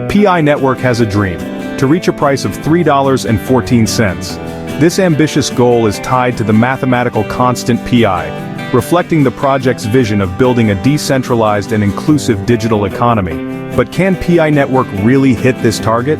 Pi Network has a dream: to reach a price of $3.14. This ambitious goal is tied to the mathematical constant Pi, reflecting the project's vision of building a decentralized and inclusive digital economy. But can Pi Network really hit this target?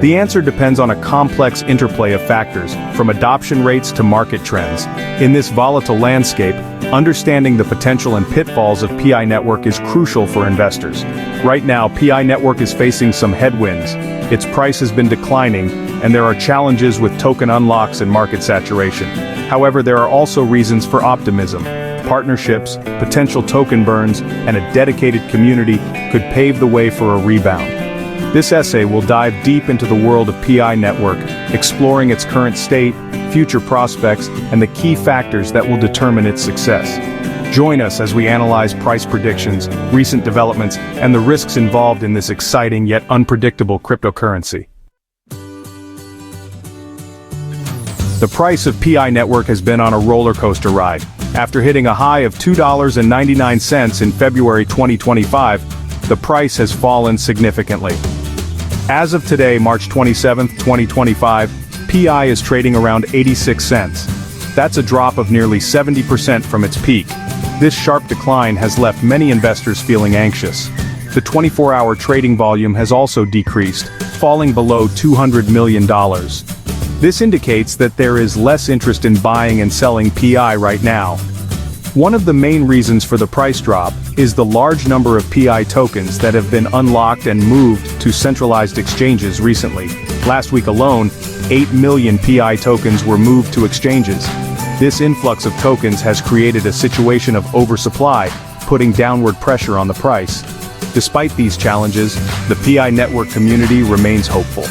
The answer depends on a complex interplay of factors, from adoption rates to market trends. In this volatile landscape, understanding the potential and pitfalls of Pi Network is crucial for investors. Right now, Pi Network is facing some headwinds. Its price has been declining, and there are challenges with token unlocks and market saturation. However, there are also reasons for optimism. Partnerships, potential token burns, and a dedicated community could pave the way for a rebound. This essay will dive deep into the world of Pi Network, exploring its current state, future prospects, and the key factors that will determine its success. Join us as we analyze price predictions, recent developments, and the risks involved in this exciting yet unpredictable cryptocurrency. The price of Pi Network has been on a roller coaster ride. After hitting a high of $2.99 in February 2025, the price has fallen significantly. As of today, March 27, 2025, Pi is trading around 86 cents. That's a drop of nearly 70% from its peak. This sharp decline has left many investors feeling anxious. The 24-hour trading volume has also decreased, falling below $200 million. This indicates that there is less interest in buying and selling Pi right now. One of the main reasons for the price drop is the large number of Pi tokens that have been unlocked and moved to centralized exchanges recently. Last week alone, 8 million Pi tokens were moved to exchanges. This influx of tokens has created a situation of oversupply, putting downward pressure on the price. Despite these challenges, the Pi Network community remains hopeful.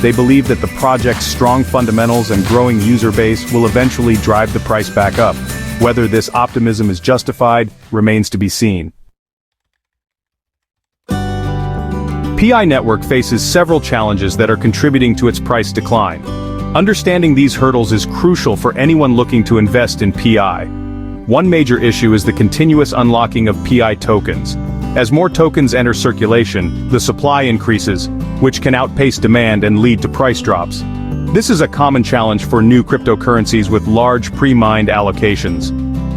They believe that the project's strong fundamentals and growing user base will eventually drive the price back up. Whether this optimism is justified remains to be seen. Pi Network faces several challenges that are contributing to its price decline. Understanding these hurdles is crucial for anyone looking to invest in Pi. One major issue is the continuous unlocking of Pi tokens. As more tokens enter circulation, the supply increases, which can outpace demand and lead to price drops. This is a common challenge for new cryptocurrencies with large pre-mined allocations.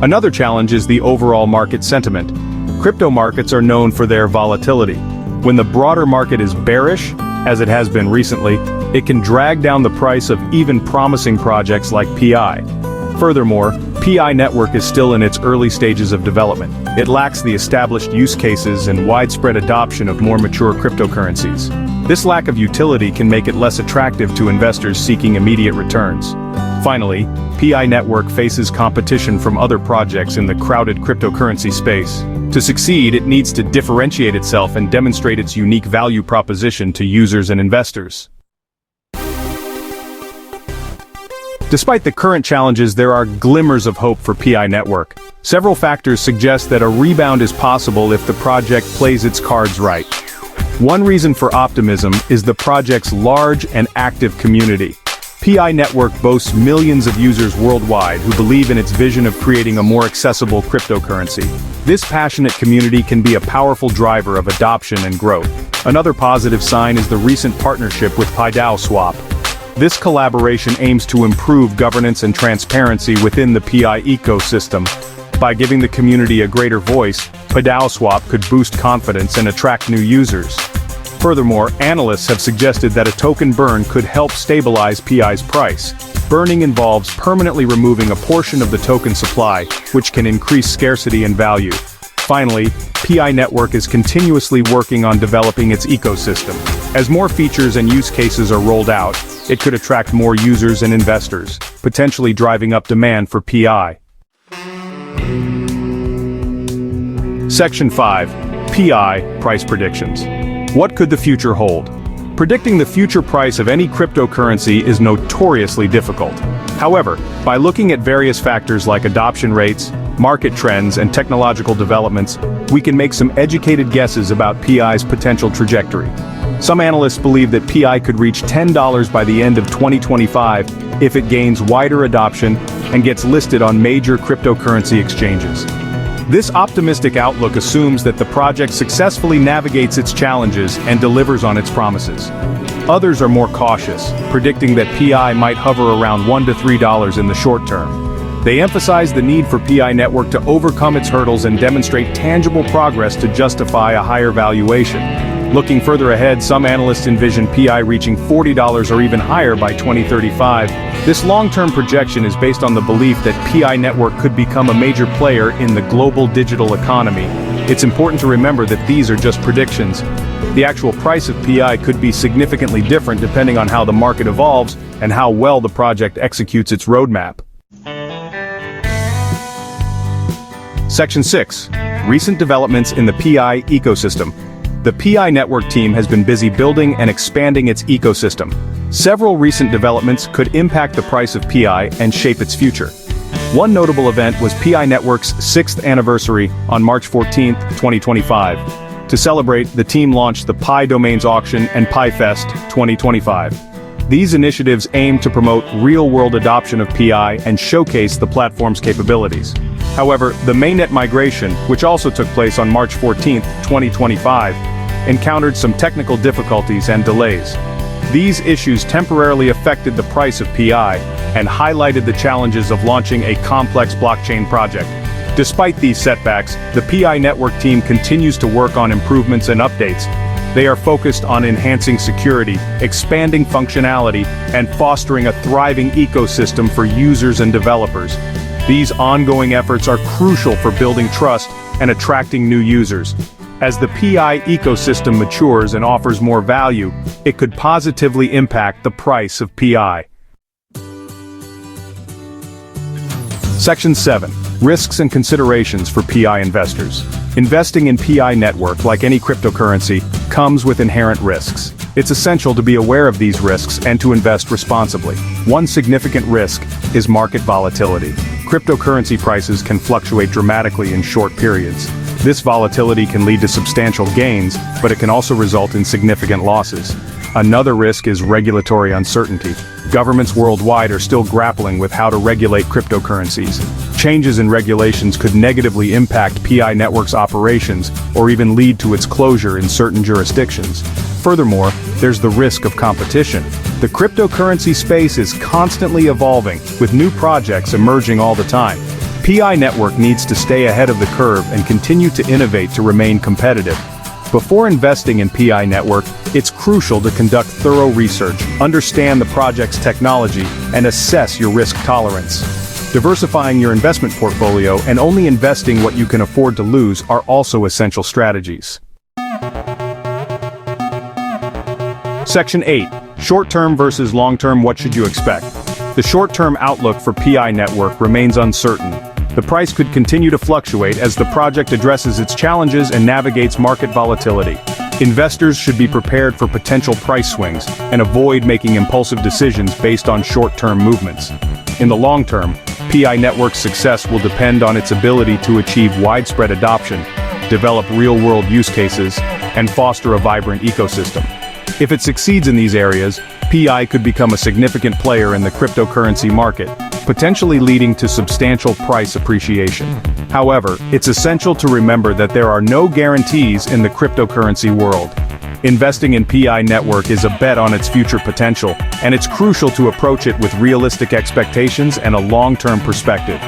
Another challenge is the overall market sentiment. Crypto markets are known for their volatility. When the broader market is bearish, as it has been recently, it can drag down the price of even promising projects like Pi. Furthermore, Pi Network is still in its early stages of development. It lacks the established use cases and widespread adoption of more mature cryptocurrencies. This lack of utility can make it less attractive to investors seeking immediate returns. Finally, Pi Network faces competition from other projects in the crowded cryptocurrency space. To succeed, it needs to differentiate itself and demonstrate its unique value proposition to users and investors. Despite the current challenges, there are glimmers of hope for Pi Network. Several factors suggest that a rebound is possible if the project plays its cards right. One reason for optimism is the project's large and active community. Pi Network boasts millions of users worldwide who believe in its vision of creating a more accessible cryptocurrency. This passionate community can be a powerful driver of adoption and growth. Another positive sign is the recent partnership with PaiDAO. This collaboration aims to improve governance and transparency within the Pi ecosystem. By giving the community a greater voice, PaiDAO could boost confidence and attract new users. Furthermore, analysts have suggested that a token burn could help stabilize Pi's price. Burning involves permanently removing a portion of the token supply, which can increase scarcity and value. Finally, Pi Network is continuously working on developing its ecosystem. As more features and use cases are rolled out, it could attract more users and investors, potentially driving up demand for Pi. Section 5. Pi Price Predictions. What could the future hold? Predicting the future price of any cryptocurrency is notoriously difficult. However, by looking at various factors like adoption rates, market trends, and technological developments, we can make some educated guesses about Pi's potential trajectory. Some analysts believe that Pi could reach $10 by the end of 2025 if it gains wider adoption and gets listed on major cryptocurrency exchanges. This optimistic outlook assumes that the project successfully navigates its challenges and delivers on its promises. Others are more cautious, predicting that Pi might hover around $1 to $3 in the short term. They emphasize the need for Pi Network to overcome its hurdles and demonstrate tangible progress to justify a higher valuation. Looking further ahead, some analysts envision Pi reaching $40 or even higher by 2035. This long-term projection is based on the belief that Pi Network could become a major player in the global digital economy. It's important to remember that these are just predictions. The actual price of Pi could be significantly different depending on how the market evolves and how well the project executes its roadmap. Section 6. Recent developments in the Pi ecosystem. The Pi Network team has been busy building and expanding its ecosystem. Several recent developments could impact the price of Pi and shape its future. One notable event was Pi Network's 6th anniversary on March 14, 2025. To celebrate, the team launched the Pi Domains Auction and Pi Fest 2025. These initiatives aim to promote real-world adoption of Pi and showcase the platform's capabilities. However, the mainnet migration, which also took place on March 14, 2025, encountered some technical difficulties and delays. These issues temporarily affected the price of Pi and highlighted the challenges of launching a complex blockchain project. Despite these setbacks, the Pi Network team continues to work on improvements and updates. They are focused on enhancing security, expanding functionality, and fostering a thriving ecosystem for users and developers. These ongoing efforts are crucial for building trust and attracting new users. As the Pi ecosystem matures and offers more value, it could positively impact the price of Pi. Section 7. Risks and considerations for Pi investors. Investing in Pi Network, like any cryptocurrency, comes with inherent risks. It's essential to be aware of these risks and to invest responsibly. One significant risk is market volatility. Cryptocurrency prices can fluctuate dramatically in short periods. This volatility can lead to substantial gains, but it can also result in significant losses. Another risk is regulatory uncertainty. Governments worldwide are still grappling with how to regulate cryptocurrencies. Changes in regulations could negatively impact Pi Network's operations or even lead to its closure in certain jurisdictions. Furthermore, there's the risk of competition. The cryptocurrency space is constantly evolving, with new projects emerging all the time. Pi Network needs to stay ahead of the curve and continue to innovate to remain competitive. Before investing in Pi Network, it's crucial to conduct thorough research, understand the project's technology, and assess your risk tolerance. Diversifying your investment portfolio and only investing what you can afford to lose are also essential strategies. Section 8. Short-term versus long-term. What should you expect? The short-term outlook for Pi Network remains uncertain. The price could continue to fluctuate as the project addresses its challenges and navigates market volatility. Investors should be prepared for potential price swings and avoid making impulsive decisions based on short-term movements. In the long term, Pi Network's success will depend on its ability to achieve widespread adoption, develop real-world use cases, and foster a vibrant ecosystem. If it succeeds in these areas, Pi could become a significant player in the cryptocurrency market, potentially leading to substantial price appreciation. However, it's essential to remember that there are no guarantees in the cryptocurrency world. Investing in Pi Network is a bet on its future potential, and it's crucial to approach it with realistic expectations and a long-term perspective.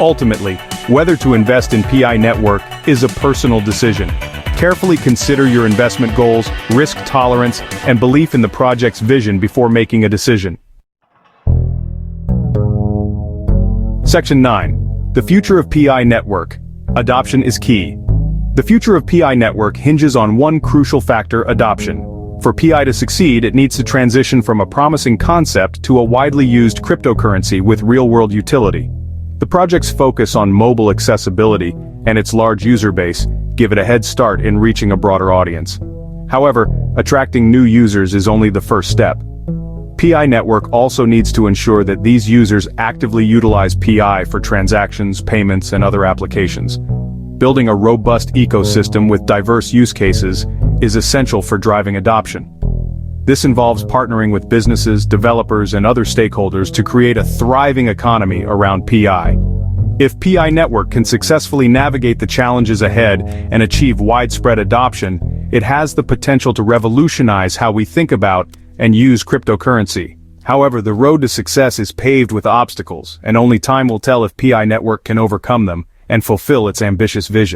Ultimately, whether to invest in Pi Network is a personal decision. Carefully consider your investment goals, risk tolerance, and belief in the project's vision before making a decision. Section 9. The future of Pi Network. Adoption is key. The future of Pi Network hinges on one crucial factor: adoption. For Pi to succeed, it needs to transition from a promising concept to a widely used cryptocurrency with real-world utility. The project's focus on mobile accessibility and its large user base give it a head start in reaching a broader audience. However, attracting new users is only the first step. Pi Network also needs to ensure that these users actively utilize Pi for transactions, payments, and other applications. Building a robust ecosystem with diverse use cases is essential for driving adoption. This involves partnering with businesses, developers, and other stakeholders to create a thriving economy around Pi. If Pi Network can successfully navigate the challenges ahead and achieve widespread adoption, it has the potential to revolutionize how we think about and use cryptocurrency. However, the road to success is paved with obstacles, and only time will tell if Pi Network can overcome them and fulfill its ambitious vision.